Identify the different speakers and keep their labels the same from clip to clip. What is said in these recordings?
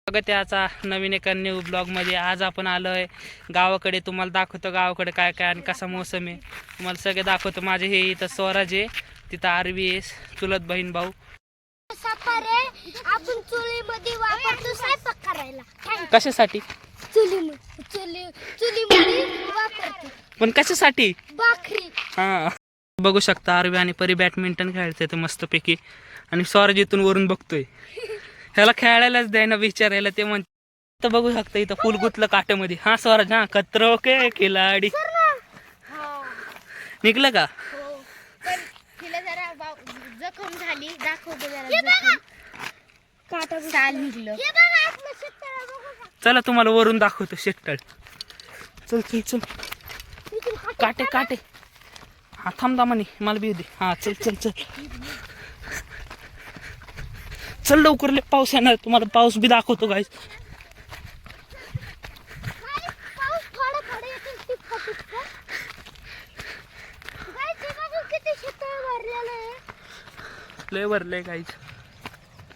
Speaker 1: स्वागत आहे आजचा नवीन एका न्यू ब्लॉगमध्ये। आज आपण आलो आहे गावाकडे। तुम्हाला दाखवतो गावाकडे काय काय आणि कसा मोसम आहे, तुम्हाला सगळे दाखवतो। माझे हे इथं स्वराज आहे, तिथं आरवी आहे, चुलत बहीण भाऊ।
Speaker 2: आपण चुलीमध्ये वापरतो स्वयंपाक करायला।
Speaker 1: कशासाठी?
Speaker 2: चुलीमध्ये वापरतो।
Speaker 1: पण कशासाठी?
Speaker 2: भाकरी।
Speaker 1: हां, बघू शकता आरवी आणि परी बॅडमिंटन खेळते ते मस्तपैकी, आणि स्वराज इथून वरून बघतोय। ह्याला खेळायलाच द्यायना विचारायला ते म्हणते। तर बघू शकता इथं फुल गुतलं काट्यामध्ये। हा स्वराज, हा खतरो के खिलाडी निघलं का?
Speaker 2: पण तिला जरा जखम झाली, दाखवतो जरा काटा साल निघलं।
Speaker 1: चला तुम्हाला वरून दाखवतो शेट्टळ। चल चल चल, काटे काटे। हा थांब दामानी, मला बी दे। हा चल चल चल चल लवकर, ले पाऊस येणार, तुम्हाला पाऊस बी दाखवतो गाईस। लय भरलंय गाईस।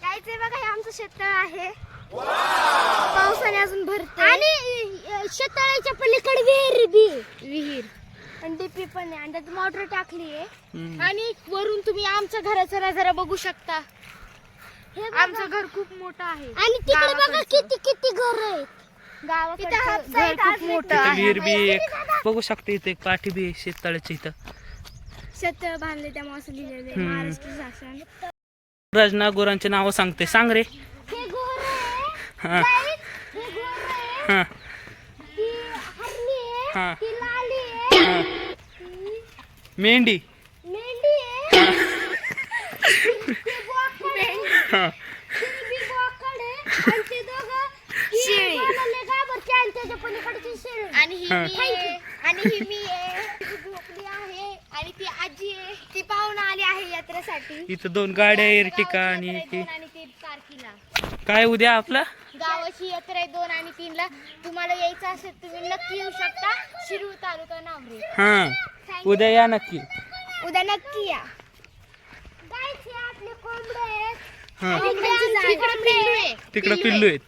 Speaker 2: जायचंय बघा, आमचं शेततळ आहे। पावसाने अजून भरते, आणि शेततळाच्या पलीकडे विहीर आणि डीपी पण आहे, आणि त्यात मोटर टाकली आहे। आणि वरून तुम्ही आमच्या घराचा नजारा बघू शकता। आमचं घर खूप मोठं आहे, आणि तिकडे बघा किती किती घर आहेत गावाकडे। खूप मोठं आहे,
Speaker 1: विहीर बी एक बघू शकते। इथे एक पाठी बी आहे शेततळ्याची। इथं
Speaker 2: शेततळ बांधले, त्यामुळे असं लिहिलेलं आहे महाराष्ट्र शासन।
Speaker 1: रजना गुरांचे नाव सांगते, सांग रे।
Speaker 2: हे घोर आहे,
Speaker 1: हा
Speaker 2: हे घोर आहे,
Speaker 1: हा
Speaker 2: ती हरणी आहे,
Speaker 1: हा
Speaker 2: ती लाली आहे,
Speaker 1: हा, मेंढी
Speaker 2: मेंढी आहे, ती बोकड आहे,
Speaker 1: हा,
Speaker 2: ती बी बोकड आहे, आणि ते दोघं शेळी घाबरते, आणि त्याच्या पलीकडची शेळी, आणि ही मी आहे, आणि ही मी आहे, ती झोपली आहे, आणि ती आजी आहे, ती पाहुणे आली आहे यात्रेसाठी।
Speaker 1: इथं दोन गाड्या एरटिका आणि
Speaker 2: आणि 3 तारखेला
Speaker 1: काय उद्या आपला
Speaker 2: गावाची यात्रा आहे 2 आणि 3 ला। तुम्हाला यायचं असेल तुम्ही नक्की येऊ शकता, शिरूर तालुका नावरे।
Speaker 1: हा, उद्या या नक्की।
Speaker 2: उद्या नक्की या। गायचे आपले कोंबडे आहेत,
Speaker 1: हा,
Speaker 2: आणि तिकडे पिल्लू आहे,
Speaker 1: तिकडं पिल्लू आहेत।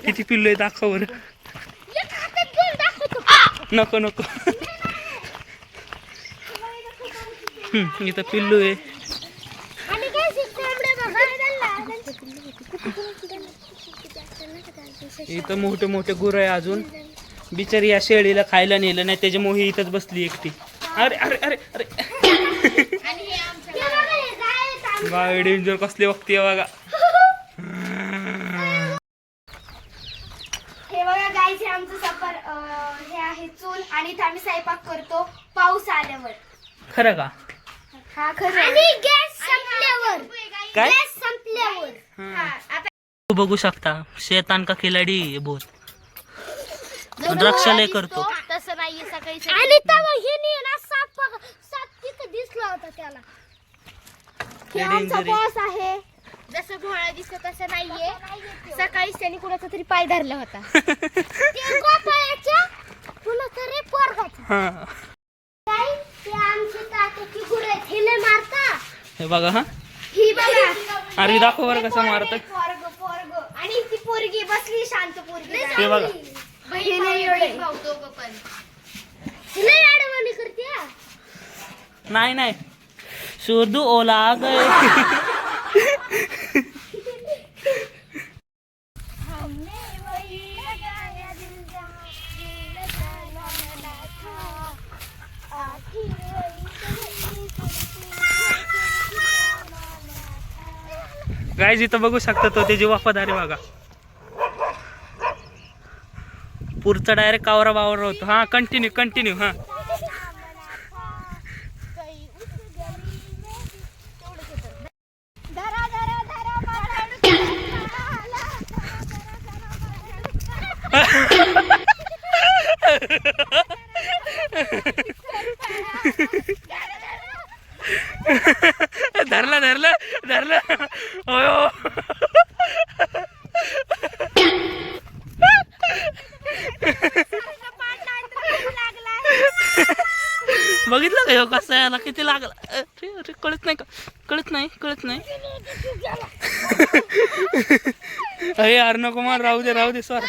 Speaker 1: किती पिल्लू आहेत दाखव बरं।
Speaker 2: एक हातात घेऊन दाखवतो।
Speaker 1: नको नको, इथं पिल्लू आहे।
Speaker 2: आणि गायचे कोंबडे बघा,
Speaker 1: इथं मोठे मोठे गुरं आहे अजून। बिचारी या शेळीला खायला नेलं नाही, त्याच्यामुळे इथंच बसली एकटी। अरे अरे अरे अरे,
Speaker 2: आणि हे आमचं
Speaker 1: गाय डेंजर कसली बघते बघा।
Speaker 2: हे बघा गायचे आमचं सफर, हे आहे चूल, आणि इथं आम्ही स्वयंपाक करतो पाऊस आल्यावर।
Speaker 1: खरं का?
Speaker 2: हा खरं, आणि गॅस संपल्यावर।
Speaker 1: काय?
Speaker 2: गॅस संपल्यावर।
Speaker 1: हा, बघू शकता शैतान का खिलाडी आहे बहुत, रक्षालय करतो।
Speaker 2: तसं नाहीये, सकाळी आणि तेव्हा हे नाही ना, साप तिथं दिसला होता त्याला। हे आमचा बॉस आहे, जसं घोडा दिसतो तसं नाहीये। सकाळीच त्यांनी कुणाचा तरी पाय धरला होता, ते गोपाळाच्या कुणाचा रे पोरगाचा।
Speaker 1: हा,
Speaker 2: ते आमची तात्याची गुरं आहेत, हे लय मारता।
Speaker 1: हे बघा। हा,
Speaker 2: ही बघा,
Speaker 1: अरे दाखव बरं कसं मारत।
Speaker 2: पोरग, आणि ती पोरगी बसली शांत पोरगी।
Speaker 1: हे बघा, नाही नाही शोधू ओला गए। गाईज इथं बघू शकता तो त्याची वफादारी बघा। पुढचा डायरेक्ट कावरा बावरा होतो। हा, कंटिन्यू कंटिन्यू। हा, धरलं धरलं धरलं। अयो बघितलं का ह्यो कसं याला किती लागला? कळत नाही का? कळत नाही कळत नाही। अरे यार नको मला राहू दे सॉरी.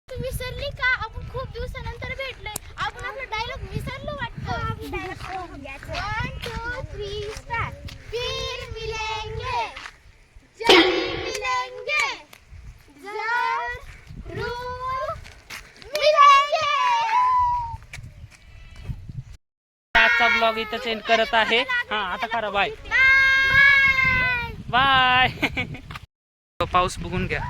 Speaker 2: विसरली का? आपण खूप दिवसानंतर भेटलोय. आपण आपला डायलॉग विसरलो वाटतं. 1 2 3 स्टार्ट. फिर मिलेंगे जरूर मिलेंगे जरूर मिलेंगे.
Speaker 1: आजचा ब्लॉग इथं एंड करत आहे. हा आता करा बाय
Speaker 2: बाय.
Speaker 1: बाय. पाऊस बघून घ्या.